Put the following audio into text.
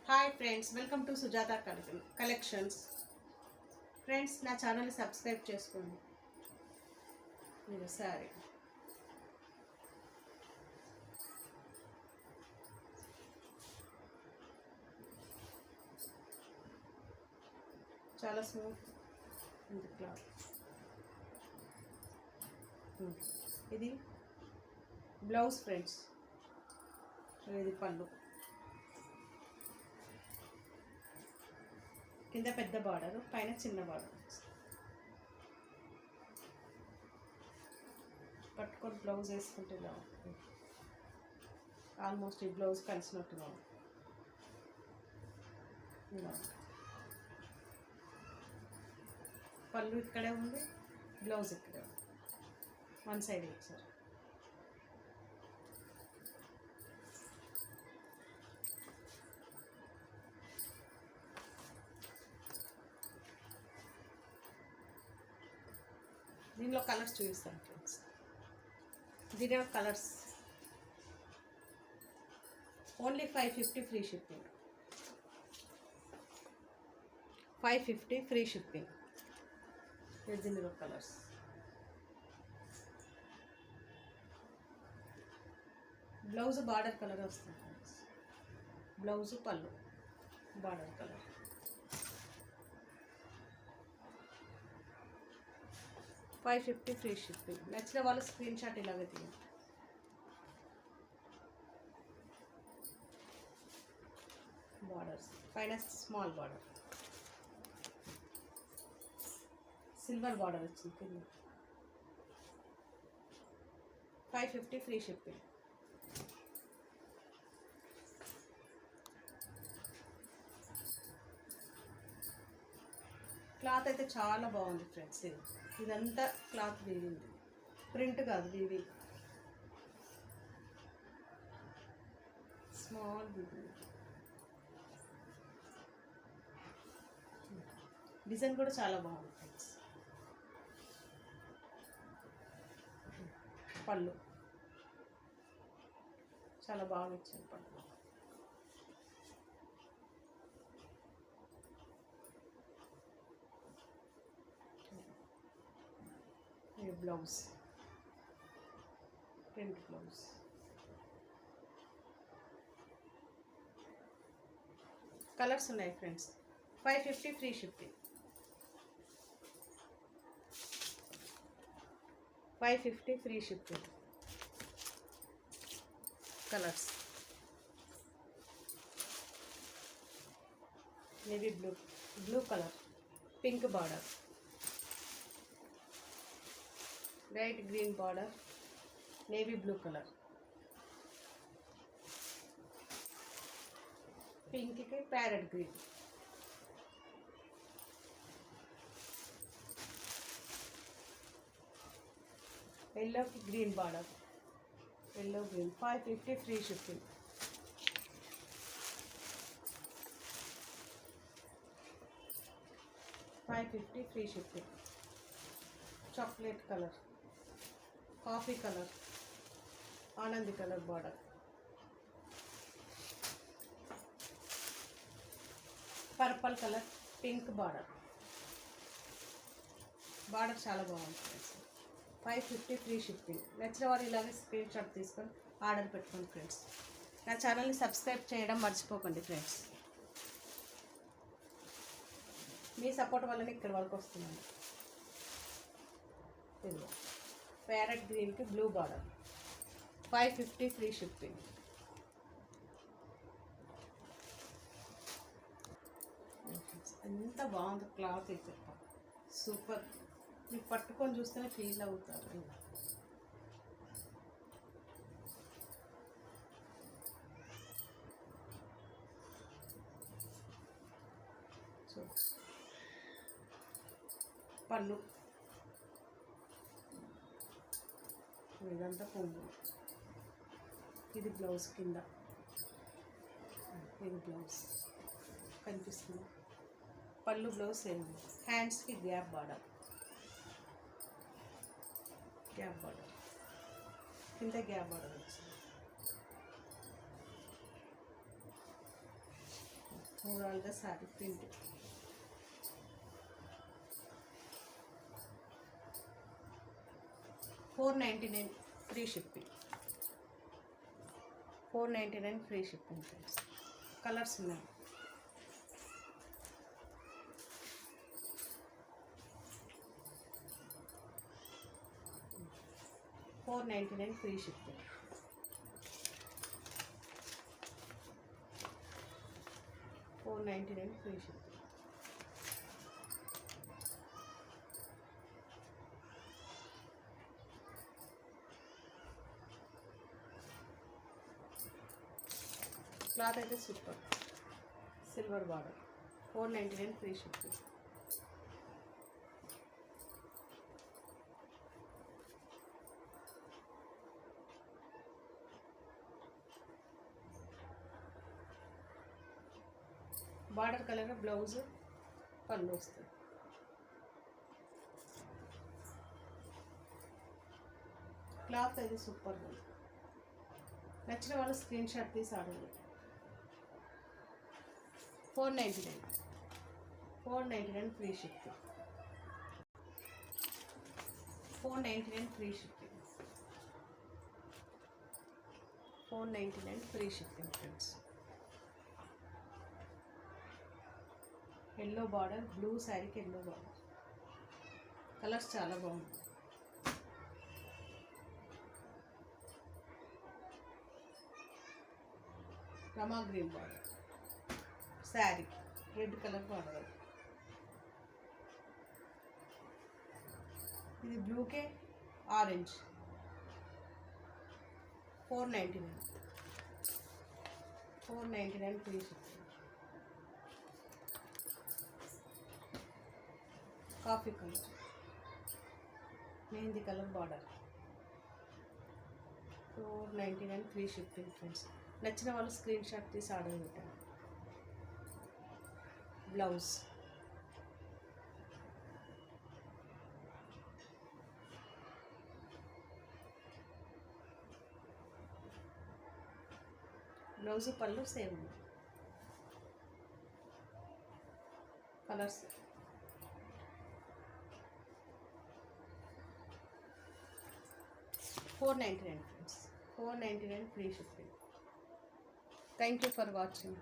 Hi friends, welcome to Sujatha collections. Friends, నా ఛానల్ని subscribe చేసుకోండి. మీరు సారీ చాలా స్మూత్ ఉంది క్లాత్. ఇది బ్లౌజ్ ఫ్రెండ్స్, ఇది పళ్ళు. కింద పెద్ద బార్డర్, పైన చిన్న బార్డర్. పట్టుకొని బ్లౌజ్ వేసుకుంటే ఇలా ఆల్మోస్ట్ ఈ బ్లౌజ్ కలిసినట్టుగా ఇలా పళ్ళు ఇక్కడే ఉంది, బ్లౌజ్ ఇక్కడే ఉంది. వన్ సైడ్ ఇచ్చారు. దీనిలో కలర్స్ చూపిస్తాను ఫ్రెండ్స్. దీనిలో colours only 550 free shipping. 550 free shipping. దీనిలో కలర్స్ బ్లౌజ్ బార్డర్ కలర్ వస్తుంది ఫ్రెండ్స్. బ్లౌజ్ పళ్ళు బార్డర్ కలర్. 550 free shipping. నచ్చిన వాళ్ళు స్క్రీన్ షాట్ ఇలాగే తీయండి. బార్డర్స్ పైన స్మాల్ బార్డర్, సిల్వర్ బార్డర్ వచ్చింది కింద. 550 ఫ్రీ షిప్పింగ్. క్లాత్ అయితే చాలా బాగుంది ఫ్రెండ్స్. ఇదంతా క్లాత్ వీవింది, ప్రింట్ కాదు, వీవింగ్. Small weaving. డిజైన్ కూడా చాలా బాగుంది ఫ్రెండ్స్. పళ్ళు చాలా బాగా ఇచ్చాను పళ్ళు. Blouse print blouse. కలర్స్ ఉన్నాయి friends. 550 free shipping. 550 free shipping. Colours navy blue colour, pink border, light green border, navy blue colour, పింక్కి ప్యారెట్ గ్రీన్, ఎల్లోకి green border, yellow green. 550 free shipping. $550 free shipping. Chocolate colour, coffee colour, Anandi colour border, purple colour, pink border. Border చాలా బాగుంది friends. 550 free shipping. నచ్చిన వారు ఇలాగే screen shot తీసుకొని order పెట్టుకోండి friends. నా ఛానల్ని సబ్స్క్రైబ్ చేయడం మర్చిపోకండి ఫ్రెండ్స్. మీ సపోర్ట్ వల్లనే ఇక్కడ వరకు వస్తున్నాను. ఇదిగో ప్యారెట్ గ్రీన్కి బ్లూ బార్డర్. 550 free shipping. ఎంత బాగుంది క్లాత్ అయితే, సూపర్. మీరు పట్టుకొని చూస్తేనే ఫీల్ అవుతారు. పళ్ళు ఇదంతా పువ్వు. ఇది బ్లౌజ్ కింద, ఇది బ్లౌజ్ కనిపిస్తుంది. పళ్ళు బ్లౌజ్ సేమ్. హ్యాండ్స్కి గ్యాప్ బార్డర్, గ్యాప్ బార్డర్ కింద గ్యాప్ బార్డర్ వచ్చింది. ఓవరాల్గా sari print. $499 free shipping. 499 free shipping friends. Colours ఉన్నాయి. $499 free shipping. $499 free shipping. Cloth అయితే super, silver border. $499 free shipping. Border colour blouse పళ్ళు వస్తుంది. క్లాత్ అయితే సూపర్ ఉంది. నచ్చిన వాళ్ళు స్క్రీన్ షాట్ తీసి ఆర్డర్ చేయండి. $499 free shipping. $499 free shipping. $499 free shipping friends. Yellow border, blue శారీకి ఎల్లో బార్డర్. కలర్స్ చాలా బాగుంది. Rama green border sari, red colour border. ఇది బ్లూకే orange. $499 free shipping. Coffee colour, mehndi colour border. $499 free shipping friends. నచ్చిన వాళ్ళు screenshot తీసి order పెట్టండి. Blouse పళ్ళు సేమ్ ఉంది. Colours $499 friends. $499 free shipping. Thank you for watching.